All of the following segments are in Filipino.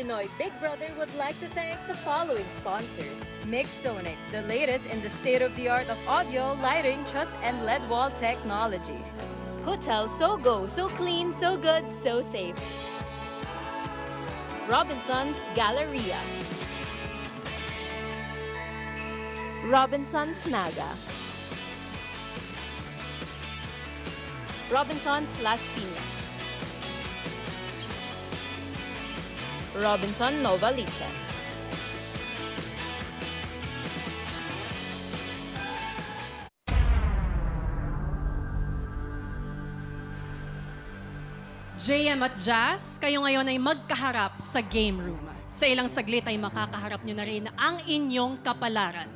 Pinoy Big Brother would like to thank the following sponsors. Mixonic, the latest in the state-of-the-art of audio, lighting, truss, and LED wall technology. Hotel So Go, so clean, so good, so safe. Robinson's Galleria. Robinson's Naga. Robinson's Las Piñas. Robinson Novaliches. JM at Jazz, kayo ngayon ay magkaharap sa game room. Sa ilang saglit ay makakaharap nyo na rin ang inyong kapalaran.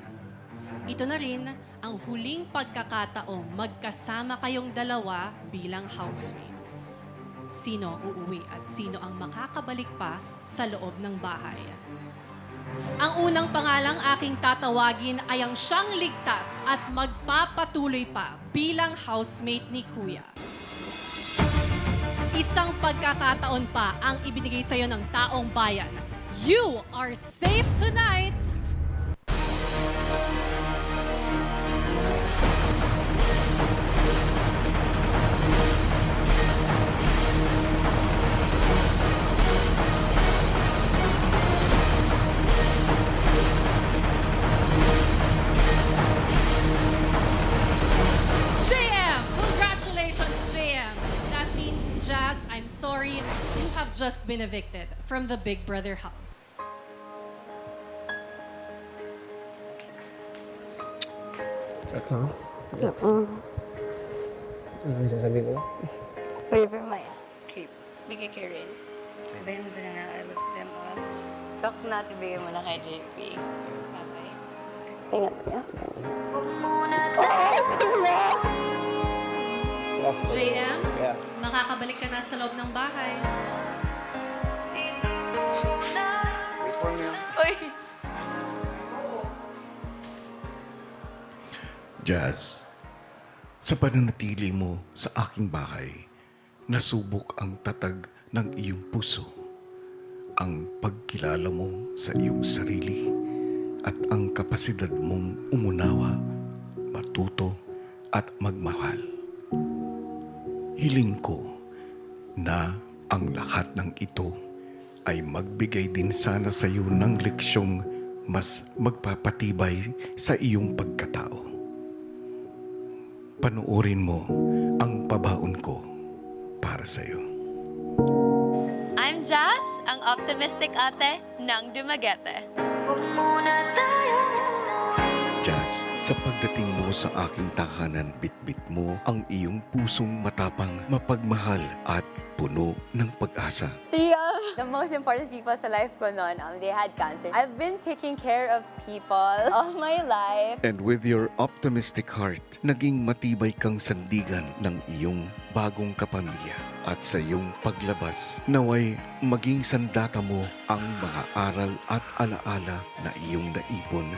Ito na rin ang huling pagkakataong magkasama kayong dalawa bilang housemates. Sino uuwi at sino ang makakabalik pa sa loob ng bahay. Ang unang pangalang aking tatawagin ay ang siyang ligtas at magpapatuloy pa bilang housemate ni Kuya. Isang pagkakataon pa ang ibinigay sa'yo ng taong bayan. You are safe tonight! JM! Congratulations, JM! That means, Jazz, I'm sorry, you have just been evicted from the Big Brother house. Check ha? Relax. Ano yung sasabihin ko? Whatever, Maya. Okay. Bigay kay Rin. Sabihin mo sa kanila, I love them all. Chok na, tibigay mo na kay JP. Bye-bye. Ingat ka. JM, Yeah. makakabalik ka na sa loob ng bahay. Wait for me. Uy! Jazz, sa pananatili mo sa aking bahay, nasubok ang tatag ng iyong puso, ang pagkilala mo sa iyong sarili, at ang kapasidad mong umunawa, matuto, at magmahal. Hiling ko na ang lahat ng ito ay magbigay din sana sa iyo ng leksyong mas magpapatibay sa iyong pagkatao. Panoorin mo ang pabaon ko para sa iyo. I'm Jazz, ang optimistic ate ng Dumaguete. Jazz, sa pagdating mo sa aking tahanan, bitbit mo ang iyong pusong matapang, mapagmahal at puno ng pag-asa. Three of the most important people sa life ko noon, they had cancer. I've been taking care of people all my life. And with your optimistic heart, naging matibay kang sandigan ng iyong bagong kapamilya. At sa iyong paglabas, naway maging sandata mo ang mga aral at alaala na iyong naipon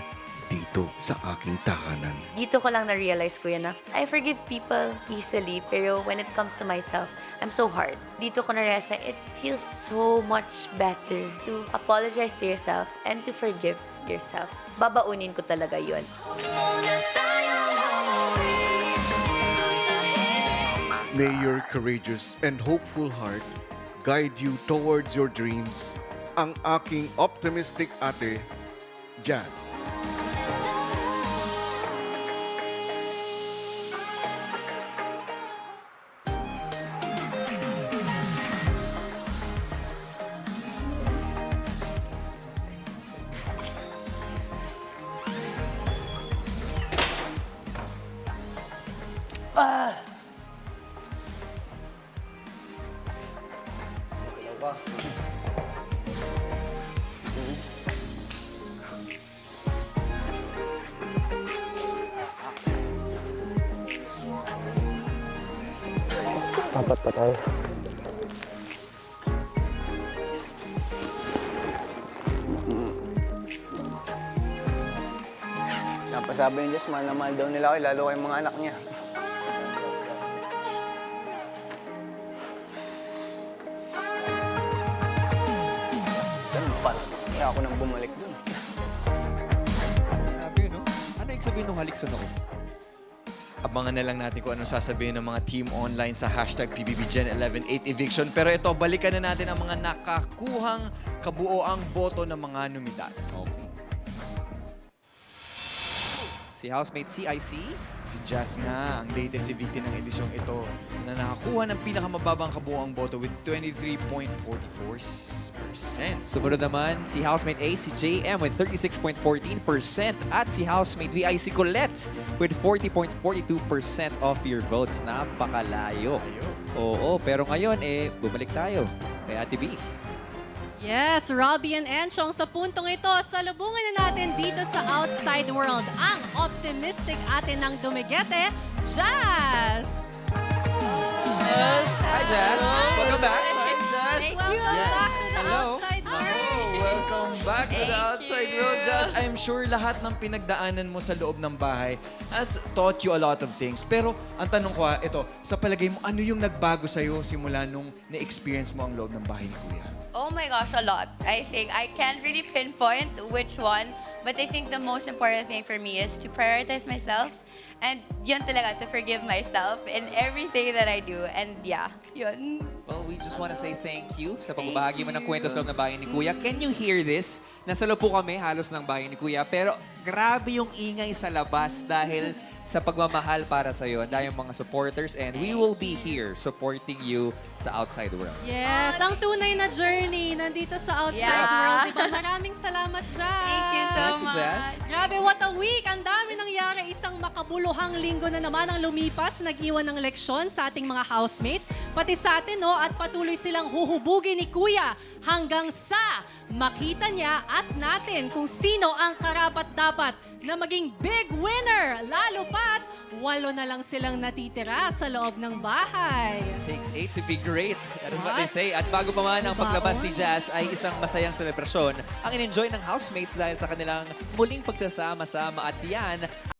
dito sa aking tahanan. Dito ko lang na-realize ko yan na I forgive people easily, pero when it comes to myself, I'm so hard. Dito ko na-realize na it feels so much better to apologize to yourself and to forgive yourself. Babaunin ko talaga yun. May your courageous and hopeful heart guide you towards your dreams. Ang aking optimistic ate, Jazz. Apat pa tayo. Napasabi ni Jess, mahal na mahal daw nila ako, lalo kayong mga anak niya. kaya ako nang bumalik dun. Grabe, no? Ano yung sabihin ng halik sa noo? Abangan na lang natin kung anong sasabihin ng mga team online sa hashtag PBBGen118 eviction. Pero ito, balikan na natin ang mga nakakuhang kabuoang boto ng mga numidad. Okay. Si housemate CIC. Si Jazz nga, ang latest evictee ng edisyong ito na nakakuha ng pinakamababang kabuoang boto with 23.44%. Sumunod naman si housemate A, si JM with 36.14% at si housemate VIC Colette with 40.42% of your votes. Napakalayo. Oo, pero ngayon bumalik tayo kay Ate B. Yes, Robbie and Enchong, sa puntong ito, salubungin na natin dito sa outside world ang optimistic ate ng Dumaguete, Jazz! Hi, Jazz. Welcome back. Welcome back to the Hello. outside world! Welcome back to the outside world, Jazz. I'm sure lahat ng pinagdaanan mo sa loob ng bahay has taught you a lot of things. Pero ang tanong ko, ito, sa palagay mo, ano yung nagbago sa'yo simula nung na-experience mo ang loob ng bahay ni Kuya? Oh my gosh, a lot. I think I can't really pinpoint which one, but I think the most important thing for me is to prioritize myself and yun talaga, to forgive myself in everything that I do. And yeah, yun. Well, we just want to say thank you sa pagbabahagi mo ng kwento sa loob ng bahay ni Kuya. Can you hear this? Nasa loob po kami, halos ng bahay ni Kuya. Pero grabe yung ingay sa labas dahil sa pagmamahal para sa iyo. Ang daming mga supporters and we will be here supporting you sa outside world. Yes, ang tunay na journey nandito sa outside Yeah. world. Diba? Maraming salamat, Jazz! Thank you so Thank you, much. Jazz. Grabe, what a week! Ang dami nangyari. Isang makabuluhang linggo na naman ang lumipas. Nag-iwan ng leksyon sa ating mga housemates. Pati sa atin, no? At patuloy silang huhubugin ni Kuya hanggang sa makita niya at natin kung sino ang karapat-dapat na maging big winner. Lalo pat, 8 na lang silang natitira sa loob ng bahay. Takes 8 to be great. That is what they What? say. At bago pa man ang paglabas ni Baon. Jazz ay isang masayang selebrasyon ang in-enjoy ng housemates dahil sa kanilang muling pagsasama-sama at yan